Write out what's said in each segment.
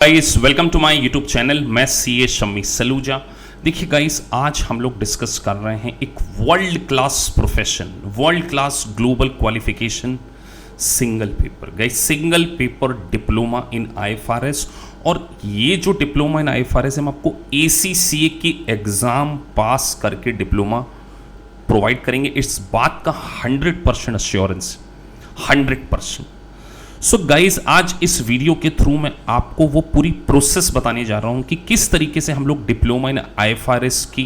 Guys welcome to my YouTube channel. मैं CA Shammi Saluja. देखिए guys, आज हम लोग डिस्कस कर रहे हैं एक world class profession, world class global qualification single paper. Guys single paper diploma in IFRS, और ये जो डिप्लोमा इन आईएफआरएस हम आपको एसीसीए की एग्ज़ाम पास करके डिप्लोमा प्रोवाइड करेंगे। इस बात का 100% अश्योरेंस, 100%। सो गाइज, आज इस वीडियो के थ्रू मैं आपको वो पूरी प्रोसेस बताने जा रहा हूँ कि किस तरीके से हम लोग डिप्लोमा इन आईएफआरएस की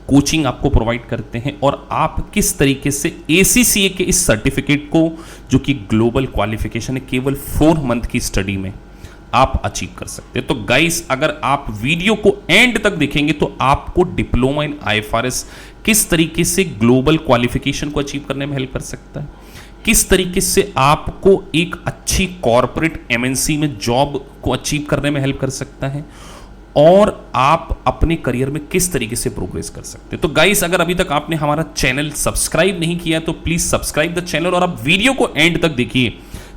कोचिंग आपको प्रोवाइड करते हैं और आप किस तरीके से एसीसीए के इस सर्टिफिकेट को, जो कि ग्लोबल क्वालिफिकेशन है, केवल 4 मंथ की स्टडी में आप अचीव कर सकते हैं। तो गाइस, अगर आप वीडियो को एंड तक देखेंगे तो आपको डिप्लोमा इन आईएफआरएस किस तरीके से ग्लोबल क्वालिफिकेशन को अचीव करने में हेल्प कर सकता है, किस तरीके से आपको एक अच्छी कॉर्पोरेट एमएनसी में जॉब को अचीव करने में हेल्प कर सकता है, और आप अपने करियर में किस तरीके से प्रोग्रेस कर सकते हैं। तो गाइस, अगर अभी तक आपने हमारा चैनल सब्सक्राइब नहीं किया तो प्लीज सब्सक्राइब द चैनल, और आप वीडियो को एंड तक देखिए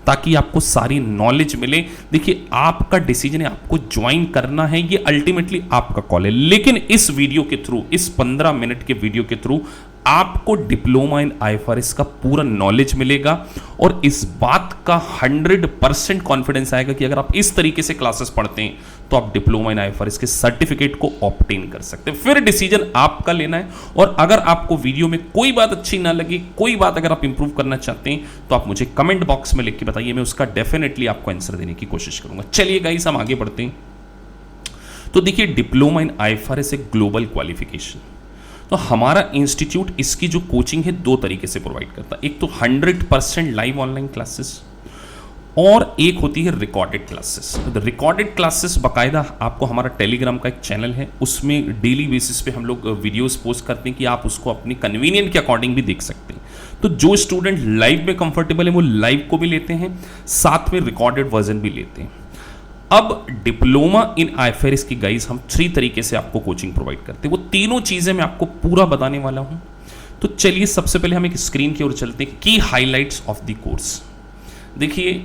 ताकि आपको सारी नॉलेज मिले। देखिए, आपका डिसीजन है, आपको ज्वाइन करना है, ये अल्टीमेटली आपका कॉल है, लेकिन इस वीडियो के थ्रू, इस 15 मिनट के वीडियो के थ्रू आपको डिप्लोमा इन आईएफआरएस का पूरा नॉलेज मिलेगा, और इस बात का 100% कॉन्फिडेंस आएगा कि अगर आप इस तरीके से क्लासेस पढ़ते हैं तो आप डिप्लोमा इन आईएफआरएस के सर्टिफिकेट को ऑब्टेन कर सकते हैं। फिर डिसीजन आपका लेना है, और अगर आपको वीडियो में कोई बात अच्छी ना लगी, कोई बात अगर आप इंप्रूव करना चाहते हैं तो आप मुझे कमेंट बॉक्स में लिख के बताइए, मैं उसका डेफिनेटली आपको आंसर देने की कोशिश करूंगा। चलिए गाइस, हम आगे बढ़ते हैं। तो देखिए, डिप्लोमा इन आईएफआरएस एक ग्लोबल क्वालिफिकेशन, तो हमारा इंस्टीट्यूट इसकी जो कोचिंग है 2 तरीके से प्रोवाइड करता है। एक तो 100% लाइव ऑनलाइन क्लासेस, और एक होती है रिकॉर्डेड क्लासेस। तो रिकॉर्डेड क्लासेस बाकायदा आपको हमारा टेलीग्राम का एक चैनल है, उसमें डेली बेसिस पे हम लोग वीडियोस पोस्ट करते हैं कि आप उसको अपनी कन्वीनियंट के अकॉर्डिंग भी देख सकते हैं। तो जो स्टूडेंट लाइव में कंफर्टेबल है वो लाइव को भी लेते हैं, साथ में रिकॉर्डेड वर्जन भी लेते हैं। अब डिप्लोमा इन आईएफआरएस की गाइस हम 3 तरीके से आपको कोचिंग प्रोवाइड करते हैं, वो तीनों चीजें मैं आपको पूरा बताने वाला हूं। तो चलिए, सबसे पहले हम एक स्क्रीन की ओर चलते हैं, की हाइलाइट्स ऑफ द कोर्स। देखिए,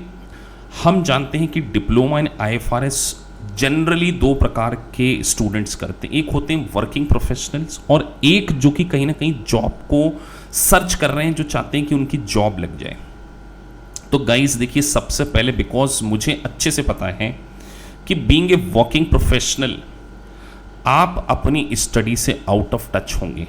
हम जानते हैं कि डिप्लोमा इन आईएफआरएस जनरली 2 प्रकार के स्टूडेंट्स करते हैं। एक होते हैं वर्किंग प्रोफेशनल्स, और एक जो कि कहीं ना कहीं जॉब को सर्च कर रहे हैं, जो चाहते हैं कि उनकी जॉब लग जाए। तो गाइस देखिए, सबसे पहले, बिकॉज मुझे अच्छे से पता है कि बीइंग ए वर्किंग प्रोफेशनल आप अपनी स्टडी से आउट ऑफ टच होंगे,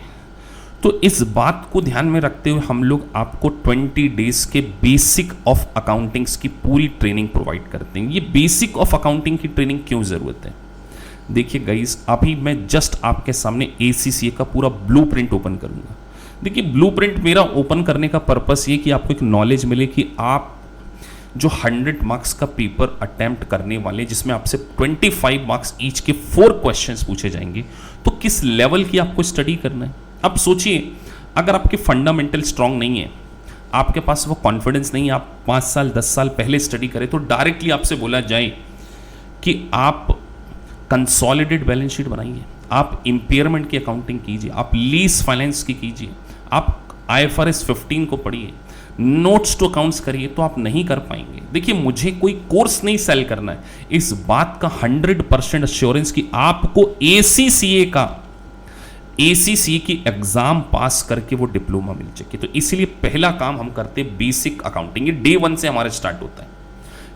तो इस बात को ध्यान में रखते हुए हम लोग आपको 20 डेज के बेसिक ऑफ अकाउंटिंग्स की पूरी ट्रेनिंग प्रोवाइड करते हैं। ये बेसिक ऑफ अकाउंटिंग की ट्रेनिंग क्यों ज़रूरत है? देखिए गाइस, अभी मैं जस्ट आपके सामने एसीसीए का पूरा ब्लूप्रिंट ओपन करूंगा। देखिए, ब्लूप्रिंट मेरा ओपन करने का पर्पस ये कि आपको एक नॉलेज मिले कि आप जो 100 मार्क्स का पेपर अटेम्प्ट करने वाले, जिसमें आपसे 25 मार्क्स ईच के 4 क्वेश्चंस पूछे जाएंगे, तो किस लेवल की आपको स्टडी करना है। अब सोचिए, अगर आपके फंडामेंटल स्ट्रांग नहीं है, आपके पास वो कॉन्फिडेंस नहीं है, आप 5 साल 10 साल पहले स्टडी करें, तो डायरेक्टली आपसे बोला जाए कि आप कंसोलिडेटेड बैलेंस शीट बनाइए, आप इम्पेयरमेंट की अकाउंटिंग कीजिए, आप लीज फाइनेंस की कीजिए, आप आईएफआरएस 15 को पढ़िए, नोट्स टू अकाउंट्स करिए, तो आप नहीं कर पाएंगे। देखिए, मुझे कोई कोर्स नहीं सेल करना है, इस बात का 100% अश्योरेंस कि आपको एसीसीए की एग्जाम पास करके वो डिप्लोमा मिल जाएगी। तो इसीलिए पहला काम हम करते हैं बेसिक अकाउंटिंग, ये डे 1 से हमारा स्टार्ट होता है।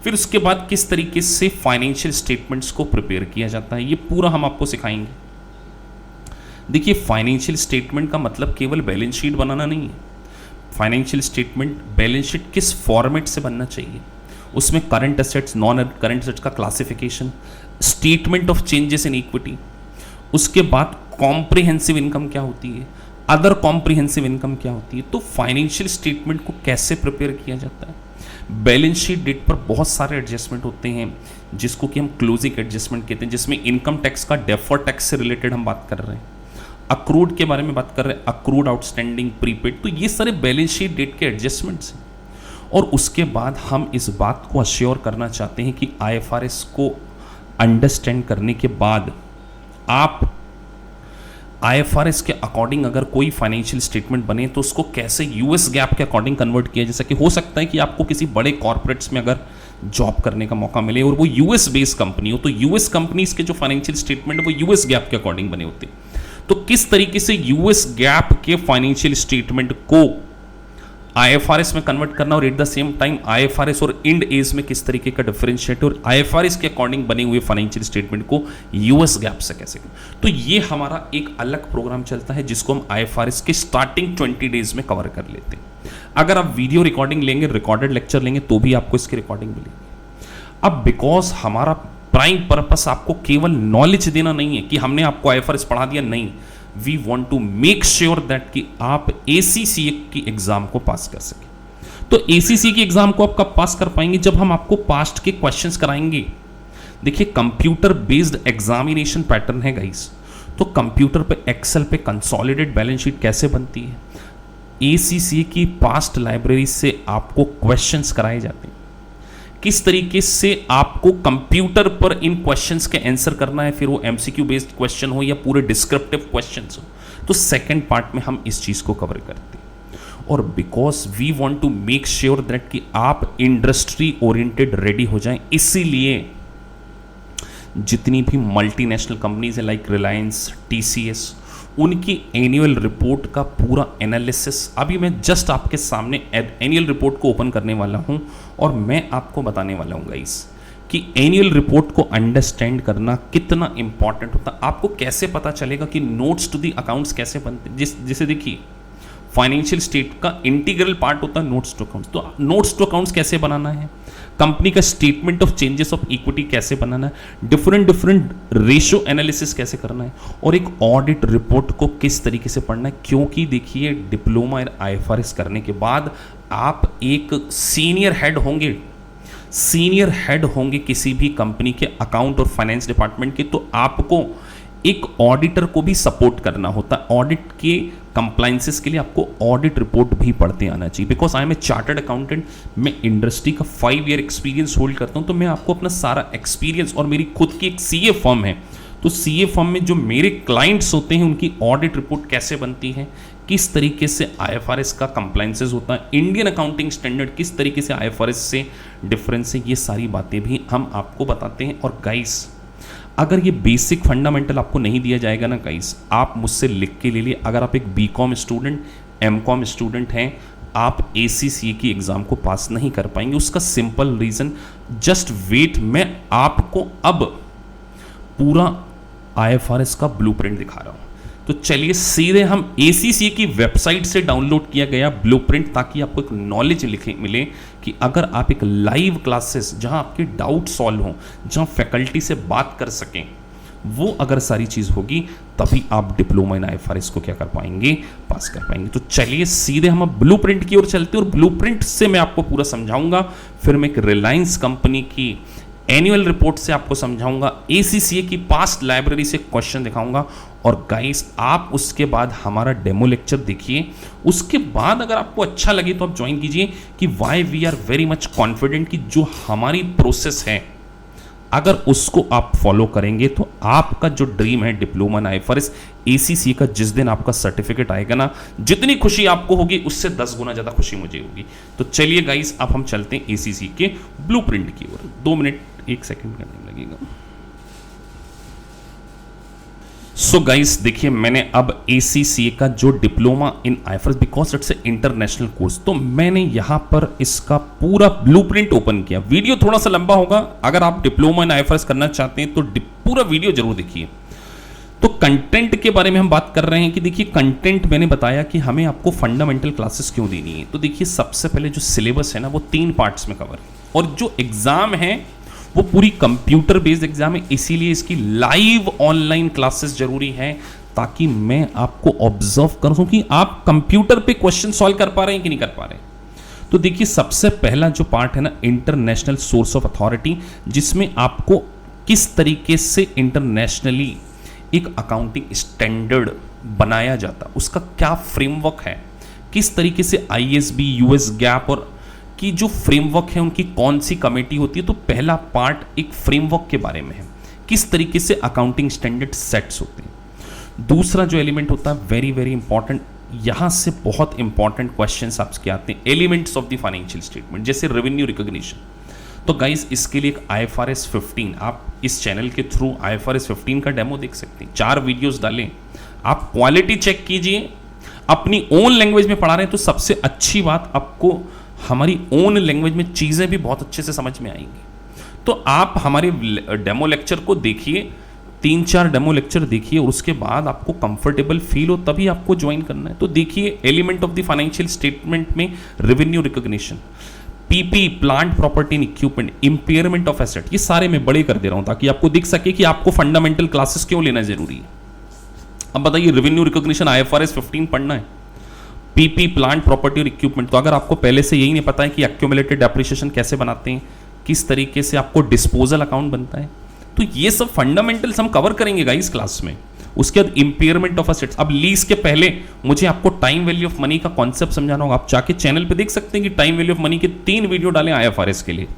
फिर उसके बाद किस तरीके से फाइनेंशियल स्टेटमेंट्स को प्रिपेयर किया जाता है, ये पूरा हम आपको सिखाएंगे। देखिए, फाइनेंशियल स्टेटमेंट का मतलब केवल बैलेंस शीट बनाना नहीं है। फाइनेंशियल स्टेटमेंट, बैलेंस शीट किस फॉर्मेट से बनना चाहिए, उसमें current assets, non current assets का classification, statement of changes in equity, उसके बाद कॉम्प्रिहेंसिव इनकम क्या होती है, अदर कॉम्प्रिहेंसिव इनकम क्या होती है, तो फाइनेंशियल स्टेटमेंट को कैसे प्रिपेयर किया जाता है। बैलेंस शीट डेट पर बहुत सारे एडजस्टमेंट होते हैं, जिसको कि हम क्लोजिंग एडजस्टमेंट कहते हैं, जिसमें इनकम टैक्स का डेफर्ड टैक्स से रिलेटेड हम बात कर रहे हैं, अक्रूड के बारे में बात कर रहे हैं, अक्रूड आउटस्टैंडिंग, प्रीपेड, तो ये सारे बैलेंस शीट डेट के एडजस्टमेंट्स हैं। और उसके बाद हम इस बात को अश्योर करना चाहते हैं कि आईएफआरएस को अंडरस्टैंड करने के बाद आप आईएफआरएस के अकॉर्डिंग अगर कोई फाइनेंशियल स्टेटमेंट बने तो उसको कैसे यूएस गैप के अकॉर्डिंग कन्वर्ट किया। जैसा कि हो सकता है कि आपको किसी बड़े कॉर्पोरेट्स में अगर जॉब करने का मौका मिले और वो यूएस बेस्ड कंपनी हो, तो यूएस कंपनीज के जो फाइनेंशियल स्टेटमेंट है वो यूएस गैप के अकॉर्डिंग बने होते हैं। तो किस तरीके से यूएस गैप के फाइनेंशियल स्टेटमेंट को आईएफआरएस में कन्वर्ट करना और at the same time IFRS और इंड एज में किस तरीके का डिफरेंशिएट और आईएफआरएस के अकॉर्डिंग बने हुए फाइनेंशियल स्टेटमेंट को यूएस गैप से कैसे करें। तो ये हमारा एक अलग प्रोग्राम चलता है जिसको हम आईएफआरएस के स्टार्टिंग 20 डेज में कवर कर लेते हैं। अगर आप वीडियो रिकॉर्डिंग लेंगे, रिकॉर्डेड लेक्चर लेंगे, तो भी आपको इसकी रिकॉर्डिंग मिलेगी। अब बिकॉज हमारा प्राइम पर्पस आपको केवल नॉलेज देना नहीं है कि हमने आपको आईएफआरएस पढ़ा दिया, नहीं, we want to make sure that कि आप ACCA की एग्जाम को पास कर सके। तो ACCA की एग्जाम को आप कब पास कर पाएंगे? जब हम आपको पास्ट के क्वेश्चंस कराएंगे। देखिए कंप्यूटर बेस्ड एग्जामिनेशन पैटर्न है गाइस, तो कंप्यूटर पे एक्सेल पे कंसोलिडेटेड बैलेंस शीट कैसे बनती है, ACCA की पास्ट लाइब्रेरी से आपको क्वेश्चंस कराए जाते हैं, किस तरीके से आपको कंप्यूटर पर इन क्वेश्चंस के आंसर करना है, फिर वो MCQ बेस्ड क्वेश्चन हो या पूरे डिस्क्रिप्टिव क्वेश्चंस हो। तो सेकंड पार्ट में हम इस चीज को कवर करते हैं। और because we want to make sure that कि आप इंडस्ट्री ओरिएंटेड रेडी हो जाएं, इसीलिए जितनी भी मल्टीनेशनल कंपनीज है लाइक रिलायंस, TCS, उनकी एनुअल रिपोर्ट का पूरा एनालिसिस अभी मैं जस्ट आपके सामने एनुअल रिपोर्ट को ओपन करने वाला हूं और मैं आपको बताने वाला हूं गाइस कि एनुअल रिपोर्ट को अंडरस्टैंड करना कितना इंपॉर्टेंट होता है। आपको कैसे पता चलेगा कि नोट्स टू द अकाउंट्स कैसे बनते, जिसे देखिए फाइनेंशियल स्टेट का इंटीग्रल पार्ट होता है नोट्स टू अकाउंट्स। तो नोट्स टू अकाउंट्स कैसे बनाना है, कंपनी का statement of changes of equity कैसे बनाना है, डिफरेंट रेशियो एनालिसिस कैसे करना है, और एक ऑडिट रिपोर्ट को किस तरीके से पढ़ना है। क्योंकि देखिए डिप्लोमा इन आईएफआरएस करने के बाद आप एक सीनियर हेड होंगे किसी भी कंपनी के अकाउंट और फाइनेंस डिपार्टमेंट के, तो आपको एक ऑडिटर को भी सपोर्ट करना होता है। ऑडिट के कंप्लाइंसेस के लिए आपको ऑडिट रिपोर्ट भी पढ़ते आना चाहिए। Because I am a chartered accountant, मैं इंडस्ट्री का 5 ईयर एक्सपीरियंस होल्ड करता हूं, तो मैं आपको अपना सारा एक्सपीरियंस, और मेरी खुद की एक CA फर्म है, तो CA फर्म में जो मेरे क्लाइंट्स होते हैं उनकी ऑडिट रिपोर्ट कैसे बनती है, किस तरीके से आईएफआरएस का कंप्लाइंसेस होता है, इंडियन अकाउंटिंग स्टैंडर्ड किस तरीके से आईएफआरएस से डिफरेंस है, ये सारी बातें भी हम आपको बताते हैं। और गाइस अगर ये बेसिक फंडामेंटल आपको नहीं दिया जाएगा ना गाइस, आप मुझसे लिख के ले लिए, अगर आप एक BCom स्टूडेंट, MCom स्टूडेंट हैं, आप ACCA की एग्जाम को पास नहीं कर पाएंगे। उसका सिंपल रीजन, जस्ट वेट, मैं आपको अब पूरा आईएफआरएस का ब्लूप्रिंट दिखा रहा हूं। तो चलिए सीधे हम ACCA की वेबसाइट से डाउनलोड किया गया ब्लूप्रिंट, ताकि आपको एक नॉलेज मिले कि अगर आप एक लाइव क्लासेस जहां आपके डाउट सॉल्व हो, जहां फैकल्टी से बात कर सकें, वो अगर सारी चीज होगी तभी आप डिप्लोमा इन आईएफआरएस को क्या कर पाएंगे, पास कर पाएंगे। तो चलिए सीधे हम अब ब्लूप्रिंट की ओर चलते हैं और ब्लूप्रिंट से मैं आपको पूरा समझाऊंगा। फिर मैं एक रिलायंस कंपनी की एनुअल रिपोर्ट से आपको समझाऊंगा, ACCA की पास्ट लाइब्रेरी से क्वेश्चन दिखाऊंगा, और गाइस आप उसके बाद हमारा डेमो लेक्चर देखिए। उसके बाद अगर आपको अच्छा लगे तो आप ज्वाइन कीजिए कि why we are very much confident कि जो हमारी प्रोसेस है अगर उसको आप फॉलो करेंगे तो आपका जो ड्रीम है डिप्लोमा इन आईएफआरएस ACCA का, जिस दिन आपका सर्टिफिकेट आएगा ना, जितनी खुशी आपको होगी उससे 10 गुना ज़्यादा खुशी मुझे होगी। तो चलिए गाइस अब हम चलते हैं ACCA के ब्लूप्रिंट की ओर। 2 मिनट 1 सेकंड का टाइम लगेगा। सो गाइस देखिए, मैंने अब ACCA का जो diploma in IFRS, because it's a international course, तो मैंने यहां पर इसका पूरा ब्लूप्रिंट ओपन किया। वीडियो थोड़ा सा लंबा होगा, अगर आप डिप्लोमा इन आईएफआरएस करना चाहते हैं तो पूरा वीडियो जरूर देखिए। तो कंटेंट के बारे में हम बात कर रहे हैं कि देखिए कंटेंट मैंने बताया कि हमें आपको फंडामेंटल क्लासेस क्यों देनी है। तो देखिए सबसे पहले जो सिलेबस है ना वो 3 पार्ट्स में कवर है, और जो एग्जाम है वो पूरी कंप्यूटर बेस्ड एग्जाम है, इसीलिए इसकी लाइव ऑनलाइन क्लासेस जरूरी है, ताकि मैं आपको ऑब्जर्व करूं कि आप कंप्यूटर पे क्वेश्चन सॉल्व कर पा रहे हैं कि नहीं कर पा रहे। तो देखिए सबसे पहला जो पार्ट है ना, इंटरनेशनल सोर्स ऑफ अथॉरिटी, जिसमें आपको किस तरीके से इंटरनेशनली एक अकाउंटिंग स्टैंडर्ड बनाया जाता, उसका क्या फ्रेमवर्क है, किस तरीके से ISB, US गैप और की जो फ्रेमवर्क है उनकी कौन सी कमेटी होती है। तो पहला पार्ट एक फ्रेमवर्क के बारे में है, किस तरीके से अकाउंटिंग स्टैंडर्ड सेट्स होते हैं। दूसरा जो एलिमेंट होता है वेरी वेरी इंपॉर्टेंट, यहां से बहुत इंपॉर्टेंट क्वेश्चंस आपके आते हैं, elements of the financial statement, जैसे रेवेन्यू रिकॉग्निशन। तो गाइस इसके लिए एक IFRS 15, आप इस चैनल के थ्रू IFRS 15 का डेमो देख सकते हैं। 4 वीडियोस डालें, आप क्वालिटी चेक कीजिए। अपनी ओन लैंग्वेज में पढ़ा रहे हैं तो सबसे अच्छी बात, आपको हमारी ओन लैंग्वेज में चीज़ें भी बहुत अच्छे से समझ में आएंगी। तो आप हमारे डेमो लेक्चर को देखिए, 3-4 डेमो लेक्चर देखिए और उसके बाद आपको कंफर्टेबल फील हो तभी आपको ज्वाइन करना है। तो देखिए, element of the financial statement में revenue recognition, PP plant property and equipment, impairment of asset, ये सारे मैं बड़े कर दे रहा हूं ताकि आपको दिख सके कि आपको फंडामेंटल क्लासेस क्यों लेना जरूरी है। अब बताइए, रेवेन्यू रिकॉग्निशन IFRS 15 पढ़ना है, पीपी प्लांट प्रॉपर्टी और इक्विपमेंट। तो अगर आपको पहले से यही नहीं पता है कि एक्यूमुलेटेड डेप्रिसिएशन कैसे बनाते हैं, किस तरीके से आपको डिस्पोजल अकाउंट बनता है, तो ये सब फंडामेंटल्स हम कवर करेंगे गाइस क्लास में। उसके बाद इंपेयरमेंट ऑफ एसेट्स। अब लीज के पहले मुझे आपको टाइम वैल्यू ऑफ मनी का कॉन्सेप्ट समझाना होगा। आप जाके चैनल पे देख सकते हैं कि टाइम वैल्यू ऑफ मनी के 3 वीडियो डाले IFRS के लिए।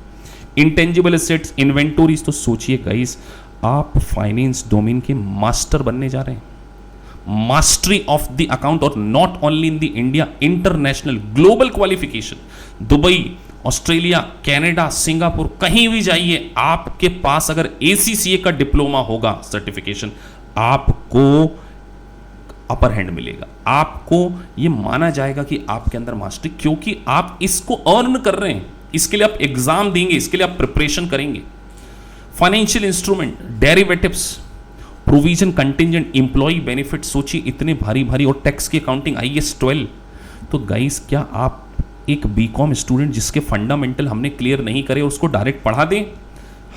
Intangible assets, inventories. तो सोचिए गाइस, आप फाइनेंस डोमेन के मास्टर बनने जा रहे हैं, मास्टरी ऑफ द अकाउंट, और not only in the India, international global qualification. Dubai, Australia, Canada, Singapore, कहीं भी जाइए, आपके पास अगर ACCA का डिप्लोमा होगा सर्टिफिकेशन, आपको अपर हैंड मिलेगा। आपको ये माना जाएगा कि आपके अंदर मास्टरी, क्योंकि आप इसको अर्न कर रहे हैं। इसके लिए आप एग्जाम देंगे, इसके लिए आप प्रिपरेशन करेंगे। Financial instrument, derivatives, provision, contingent, employ benefit. सोचिए इतने भारी भारी, और टैक्स की अकाउंटिंग, IAS 12। तो गाइस, क्या आप एक BCom स्टूडेंट जिसके फंडामेंटल हमने क्लियर नहीं करे उसको डायरेक्ट पढ़ा दें?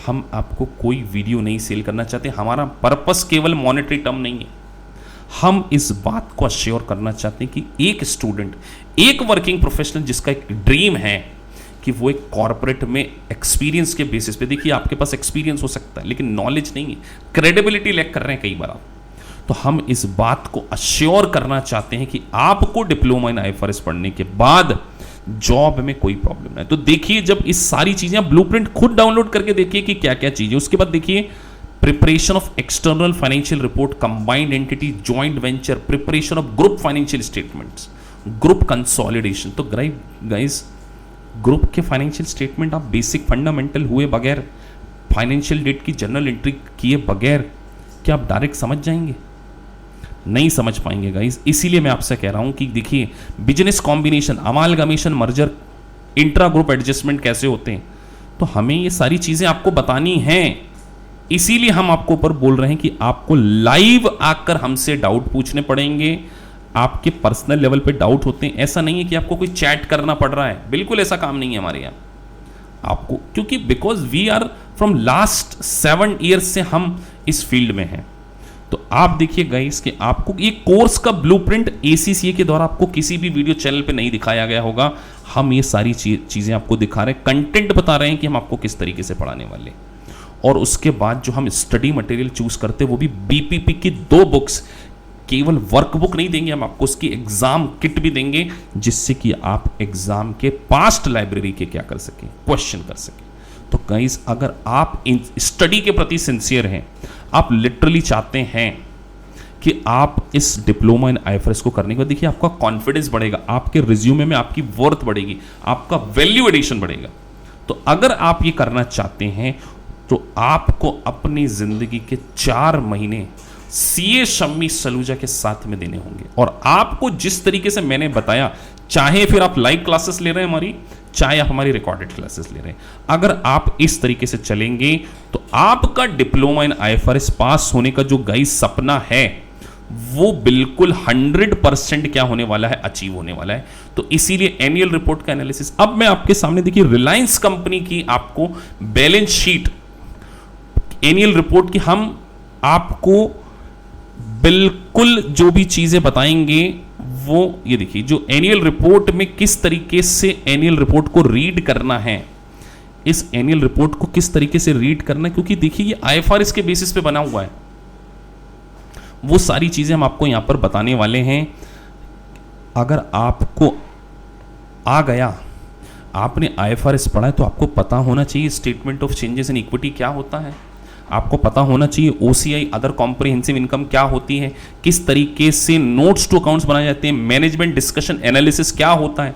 हम आपको कोई वीडियो नहीं सेल करना चाहते। हमारा पर्पस केवल मॉनेटरी टर्म नहीं है। हम इस बात को अश्योर करना चाहते हैं कि एक स्टूडेंट, एक वर्किंग प्रोफेशनल जिसका एक ड्रीम है कि वो एक कॉर्पोरेट में एक्सपीरियंस के बेसिस पे, देखिए आपके पास एक्सपीरियंस हो सकता है लेकिन नॉलेज नहीं है, क्रेडिबिलिटी लैक कर रहे हैं कई बार आप। तो हम इस बात को अश्योर करना चाहते हैं कि आपको डिप्लोमा इन IFRS पढ़ने के बाद जॉब में कोई प्रॉब्लम नहीं। तो देखिए, जब इस सारी चीजें, ब्लूप्रिंट खुद डाउनलोड करके देखिए कि क्या क्या चीजें। उसके बाद देखिए, preparation of external financial report, combined entity, joint venture, preparation of group financial statements, group consolidation. तो गाइस, ग्रुप के फाइनेंशियल स्टेटमेंट आप बेसिक फंडामेंटल हुए बगैर, फाइनेंशियल डेट की जर्नल एंट्री किए बगैर, क्या आप डायरेक्ट समझ जाएंगे? नहीं समझ पाएंगे गाइस। इसीलिए मैं आपसे कह रहा हूं कि देखिए, business combination, amalgamation, merger, intra group adjustment कैसे होते हैं, तो हमें ये सारी चीजें आपको बतानी हैं। इसीलिए हम आपको ऊपर बोल रहे हैं कि आपको लाइव आकर हमसे डाउट पूछने पड़ेंगे। आपके पर्सनल लेवल पे डाउट होते हैं, ऐसा नहीं है कि आपको कोई चैट करना पड़ रहा है, बिल्कुल ऐसा काम नहीं है हमारे यहाँ आपको, क्योंकि because we are from last 7 years से हम इस फील्ड में हैं। तो आप देखिए गाइस कि आपको ये कोर्स का ब्लूप्रिंट ACCA के द्वारा आपको किसी भी वीडियो चैनल पे नहीं दिखाया गया होगा। हम ये सारी चीजें आपको दिखा रहे हैं, कंटेंट बता रहे हैं कि हम आपको किस तरीके से पढ़ाने वाले। और उसके बाद जो हम स्टडी मटेरियल चूज करते हैं वो भी BPP की 2 बुक्स, केवल वर्कबुक नहीं देंगे, हम आपको उसकी एग्जाम किट भी देंगे, जिससे कि आप एग्जाम के पास्ट लाइब्रेरी के क्या कर सकें, क्वेश्चन कर सकें। तो गाइस, अगर आप इन स्टडी के प्रति सिंसियर हैं, आप लिटरली चाहते हैं कि आप इस डिप्लोमा इन IFRS को करने के बाद देखिए आपका कॉन्फिडेंस बढ़ेगा, आपके रिज्यूमे में आपकी वर्थ बढ़ेगी, आपका वैल्यू एडिशन बढ़ेगा। तो अगर आप ये करना चाहते हैं तो आपको अपनी जिंदगी के 4 महीने CA शम्मी सलूजा के साथ में देने होंगे। और आपको जिस तरीके से मैंने बताया, चाहे फिर आप लाइव क्लासेस ले रहे हैं हमारी, चाहे आप हमारी रिकॉर्डेड क्लासेस ले रहे हैं, अगर आप इस तरीके से चलेंगे तो आपका डिप्लोमा इन IFRS पास होने का जो गाइस सपना है वो बिल्कुल 100% क्या होने वाला है, अचीव होने वाला है। तो इसीलिए एनुअल रिपोर्ट का एनालिसिस, अब मैं आपके सामने देखिए रिलायंस कंपनी की आपको बैलेंस शीट, एनुअल रिपोर्ट की हम आपको बिल्कुल जो भी चीजें बताएंगे वो ये देखिए, जो एनुअल रिपोर्ट में किस तरीके से एनुअल रिपोर्ट को रीड करना है, इस एनुअल रिपोर्ट को किस तरीके से रीड करना है, क्योंकि देखिए ये IFRS के बेसिस पे बना हुआ है। वो सारी चीजें हम आपको यहां पर बताने वाले हैं। अगर आपको आ गया, आपने IFRS पढ़ा है, तो आपको पता होना चाहिए statement of changes in equity क्या होता है, आपको पता होना चाहिए OCI अदर कॉम्प्रिहेंसिव इनकम क्या होती है, किस तरीके से नोट्स टू अकाउंट्स बनाए जाते हैं, मैनेजमेंट डिस्कशन एनालिसिस क्या होता है।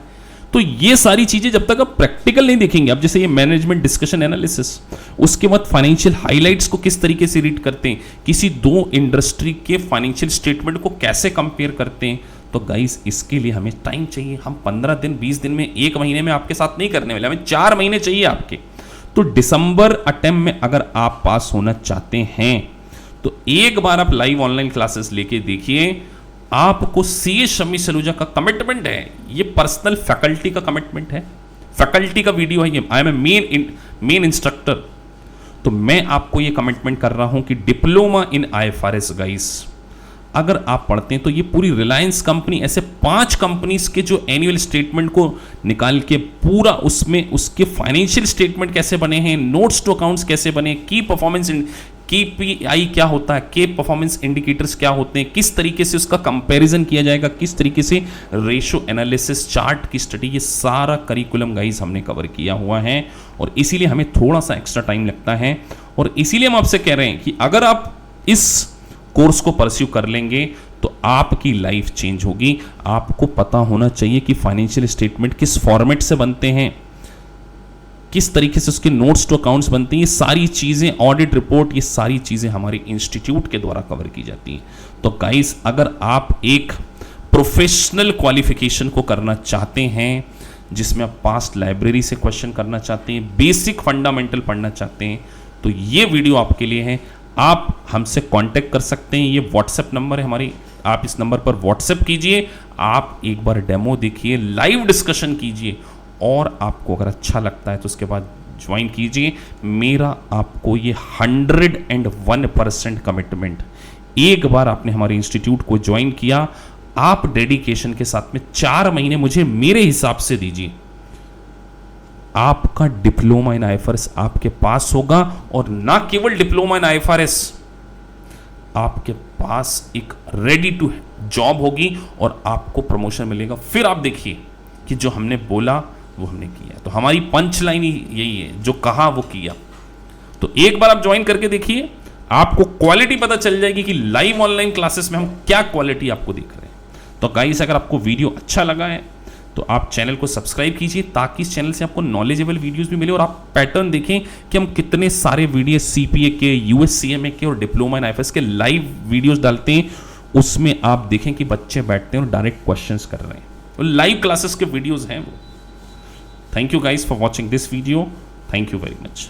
तो ये सारी चीजें जब तक आप प्रैक्टिकल नहीं देखेंगे, अब जैसे ये मैनेजमेंट डिस्कशन एनालिसिस, उसके बाद फाइनेंशियल हाइलाइट्स को किस तरीके से रीड करते हैं, किसी दो इंडस्ट्री के फाइनेंशियल स्टेटमेंट को कैसे कंपेयर करते हैं, तो गाइस इसके लिए हमें टाइम चाहिए। हम 15 दिन 20 दिन में 1 महीने में आपके साथ नहीं करने वाले, हमें 4 महीने चाहिए आपके। तो दिसंबर अटेम्प्ट में अगर आप पास होना चाहते हैं तो एक बार आप लाइव ऑनलाइन क्लासेस लेके देखिए। आपको सीए शम्मी सलूजा का कमिटमेंट है, ये पर्सनल फैकल्टी का कमिटमेंट है, फैकल्टी का वीडियो है ये। I am a main instructor, तो मैं आपको ये कमिटमेंट कर रहा हूं कि डिप्लोमा इन आईएफआरएस गाइस अगर आप पढ़ते हैं तो ये पूरी रिलायंस कंपनी, ऐसे 5 कंपनीज के जो एनुअल स्टेटमेंट को निकाल के पूरा उसमें उसके फाइनेंशियल स्टेटमेंट कैसे बने हैं, नोट्स टू अकाउंट्स कैसे बने, की परफॉर्मेंस KPI क्या होता है, के परफॉर्मेंस इंडिकेटर्स क्या होते हैं, किस तरीके से उसका कंपैरिजन किया जाएगा, किस तरीके से रेशो एनालिसिस, चार्ट की स्टडी, ये सारा करिकुलम गाइस हमने कवर किया हुआ है। और इसीलिए हमें थोड़ा सा एक्स्ट्रा टाइम लगता है, और इसीलिए हम आपसे कह रहे हैं कि अगर आप इस कोर्स को परस्यू कर लेंगे तो आपकी लाइफ चेंज होगी। आपको पता होना चाहिए कि फाइनेंशियल स्टेटमेंट किस फॉर्मेट से बनते हैं, किस तरीके से उसके नोट्स टू अकाउंट्स बनते हैं, ये सारी चीज़ें, ऑडिट रिपोर्ट, ये सारी चीज़ें हमारे इंस्टीट्यूट के द्वारा कवर की जाती हैं। तो गाइस अगर आप एक प्रोफेशनल क्वालिफिकेशन को करना चाहते हैं, जिसमें आप पास्ट लाइब्रेरी से क्वेश्चन करना चाहते हैं, बेसिक फंडामेंटल पढ़ना चाहते हैं, तो ये वीडियो आपके लिए है। आप हमसे कांटेक्ट कर सकते हैं, ये व्हाट्सएप नंबर है हमारी, आप इस नंबर पर व्हाट्सएप कीजिए, आप एक बार डेमो देखिए, लाइव डिस्कशन कीजिए, और आपको अगर अच्छा लगता है तो उसके बाद ज्वाइन कीजिए। मेरा आपको ये 101% कमिटमेंट, एक बार आपने हमारे इंस्टीट्यूट को ज्वाइन किया, आप डेडिकेशन के साथ में 4 महीने मुझे मेरे हिसाब से दीजिए, आपका डिप्लोमा इन आईएफआरएस आपके पास होगा। और ना केवल डिप्लोमा इन आईएफआरएस, आपके पास एक रेडी टू जॉब होगी और आपको प्रमोशन मिलेगा। फिर आप देखिए कि जो हमने बोला वो हमने किया। तो हमारी पंच लाइन यही है, जो कहा वो किया। तो एक बार आप ज्वाइन करके देखिए, आपको क्वालिटी पता चल जाएगी कि लाइव ऑनलाइन क्लासेस में हम क्या क्वालिटी आपको दिख रहे हैं। तो गाइस अगर आपको वीडियो अच्छा लगा है तो आप चैनल को सब्सक्राइब कीजिए, ताकि इस चैनल से आपको नॉलेजेबल वीडियोस भी मिले, और आप पैटर्न देखें कि हम कितने सारे वीडियो सीपीए के, यूएससीएमए के और डिप्लोमा इन आईएफएस के लाइव वीडियोस डालते हैं। उसमें आप देखें कि बच्चे बैठते हैं और डायरेक्ट क्वेश्चंस कर रहे हैं, तो लाइव क्लासेस के वीडियोस हैं वो। Thank you guys for watching this video, thank you very much.